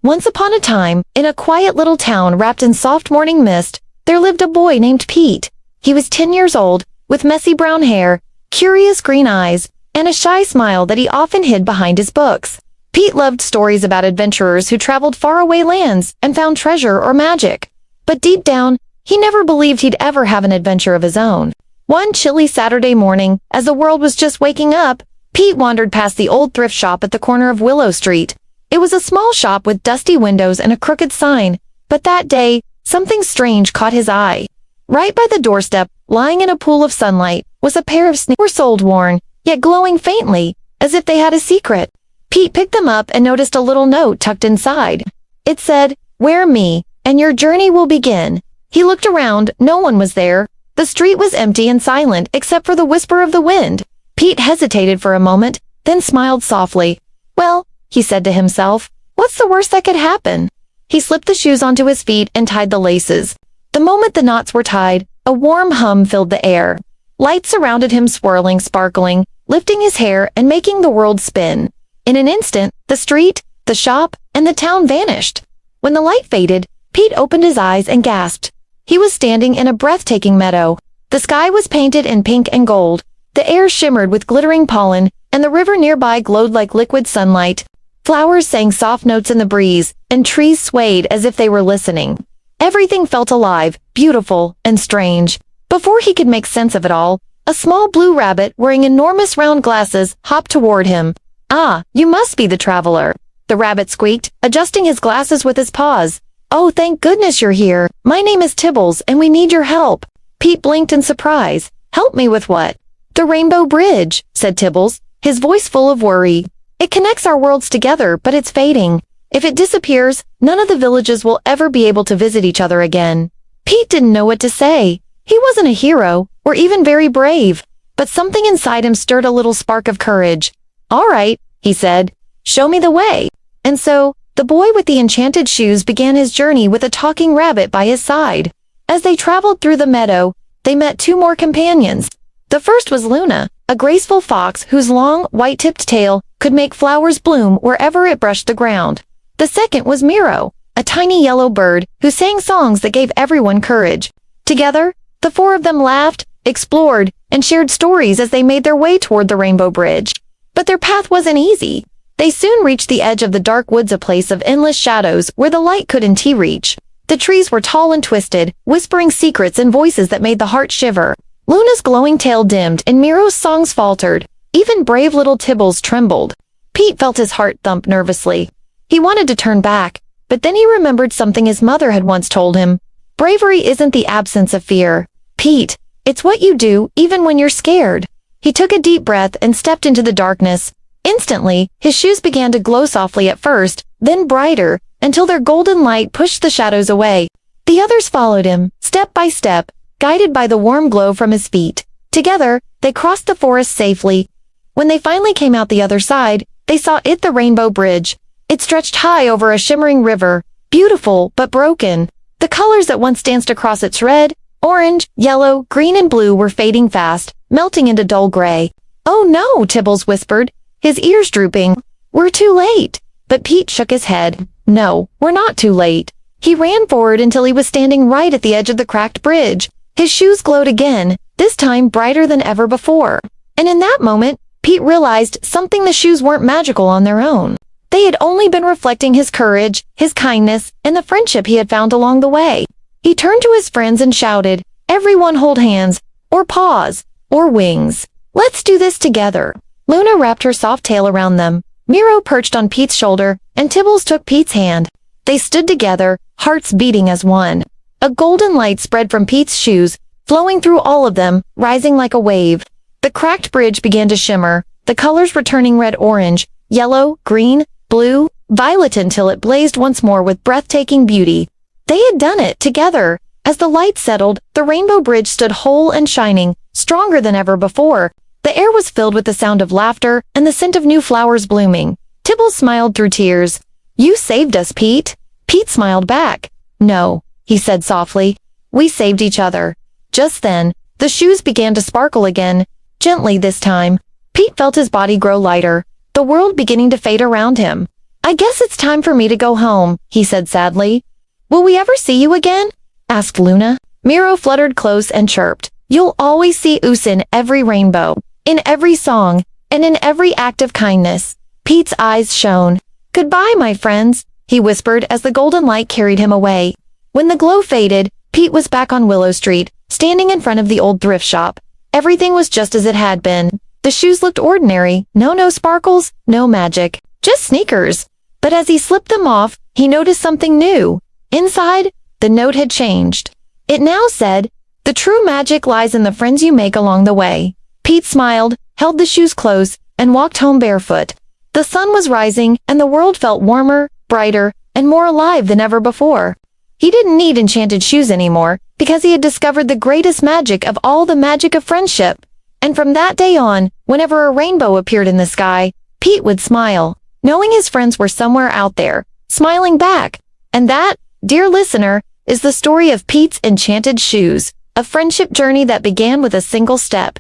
Once upon a time, in a quiet little town wrapped in soft morning mist, there lived a boy named Pete. He was 10 years old, with messy brown hair, curious green eyes, and a shy smile that he often hid behind his books. Pete loved stories about adventurers who traveled faraway lands and found treasure or magic. But deep down, he never believed he'd ever have an adventure of his own. One chilly Saturday morning, as the world was just waking up, Pete wandered past the old thrift shop at the corner of Willow Street. It was a small shop with dusty windows and a crooked sign, but that day, something strange caught his eye. Right by the doorstep, lying in a pool of sunlight, was a pair of sneakers soled worn, yet glowing faintly, as if they had a secret. Pete picked them up and noticed a little note tucked inside. It said, "Wear me, and your journey will begin." He looked around, no one was there. The street was empty and silent except for the whisper of the wind. Pete hesitated for a moment, then smiled softly. "Well," he said to himself, "what's the worst that could happen?" He slipped the shoes onto his feet and tied the laces. The moment the knots were tied, a warm hum filled the air. Lights surrounded him, swirling, sparkling, lifting his hair and making the world spin. In an instant, the street, the shop, and the town vanished. When the light faded, Pete opened his eyes and gasped. He was standing in a breathtaking meadow. The sky was painted in pink and gold. The air shimmered with glittering pollen, and the river nearby glowed like liquid sunlight. Flowers sang soft notes in the breeze, and trees swayed as if they were listening. Everything felt alive, beautiful, and strange. Before he could make sense of it all, a small blue rabbit wearing enormous round glasses hopped toward him. "Ah, you must be the traveler," the rabbit squeaked, adjusting his glasses with his paws. "Oh, thank goodness you're here. My name is Tibbles, and we need your help." Pete blinked in surprise. "Help me with what?" "The Rainbow Bridge," said Tibbles, his voice full of worry. "It connects our worlds together, but it's fading. If it disappears, none of the villages will ever be able to visit each other again." Pete didn't know what to say. He wasn't a hero, or even very brave, but something inside him stirred a little spark of courage. "All right," he said, "show me the way." And so, the boy with the enchanted shoes began his journey with a talking rabbit by his side. As they traveled through the meadow, they met two more companions. The first was Luna, a graceful fox whose long, white-tipped tail could make flowers bloom wherever it brushed the ground. The second was Miro, a tiny yellow bird who sang songs that gave everyone courage. Together, the four of them laughed, explored, and shared stories as they made their way toward the Rainbow Bridge. But their path wasn't easy. They soon reached the edge of the dark woods, a place of endless shadows where the light couldn't reach. The trees were tall and twisted, whispering secrets and voices that made the heart shiver. Luna's glowing tail dimmed and Miro's songs faltered. Even brave little Tibbles trembled. Pete felt his heart thump nervously. He wanted to turn back, but then he remembered something his mother had once told him. Bravery isn't the absence of fear, Pete. It's what you do even when you're scared. He took a deep breath and stepped into the darkness. Instantly, his shoes began to glow softly at first, then brighter, until their golden light pushed the shadows away. The others followed him, step by step, guided by the warm glow from his feet. Together, they crossed the forest safely. When they finally came out the other side, they saw the Rainbow Bridge. It stretched high over a shimmering river, beautiful but broken. The colors that once danced across its red, orange, yellow, green, and blue were fading fast, melting into dull gray. "Oh no," Tibbles whispered, his ears drooping. "We're too late." But Pete shook his head. "No, we're not too late." He ran forward until he was standing right at the edge of the cracked bridge. His shoes glowed again, this time brighter than ever before. And in that moment, Pete realized something: the shoes weren't magical on their own. They had only been reflecting his courage, his kindness, and the friendship he had found along the way. He turned to his friends and shouted, "Everyone hold hands, or paws, or wings. Let's do this together." Luna wrapped her soft tail around them. Miro perched on Pete's shoulder, and Tibbles took Pete's hand. They stood together, hearts beating as one. A golden light spread from Pete's shoes, flowing through all of them, rising like a wave. The cracked bridge began to shimmer, the colors returning: red, orange, yellow, green, blue, violet, until it blazed once more with breathtaking beauty. They had done it together. As the light settled, the Rainbow Bridge stood whole and shining, stronger than ever before. The air was filled with the sound of laughter and the scent of new flowers blooming. Tibbles smiled through tears. "You saved us, Pete." Pete smiled back. "No," he said softly. "We saved each other." Just then, the shoes began to sparkle again, gently this time. Pete felt his body grow lighter, the world beginning to fade around him. I guess it's time for me to go home, he said sadly. Will we ever see you again? Asked Luna. Miro fluttered close and chirped. You'll always see us in every rainbow, in every song, and in every act of kindness. Pete's eyes shone. Goodbye, my friends, he whispered as the golden light carried him away. When the glow faded, Pete was back on Willow Street, standing in front of the old thrift shop. Everything was just as it had been. The shoes looked ordinary, no sparkles, no magic, just sneakers. But as he slipped them off, he noticed something new. Inside, the note had changed. It now said, "The true magic lies in the friends you make along the way." Pete smiled, held the shoes close, and walked home barefoot. The sun was rising, and the world felt warmer, brighter, and more alive than ever before. He didn't need enchanted shoes anymore, because he had discovered the greatest magic of all, the magic of friendship. And from that day on, whenever a rainbow appeared in the sky, Pete would smile, knowing his friends were somewhere out there, smiling back. And that, dear listener, is the story of Pete's Enchanted Shoes, a friendship journey that began with a single step.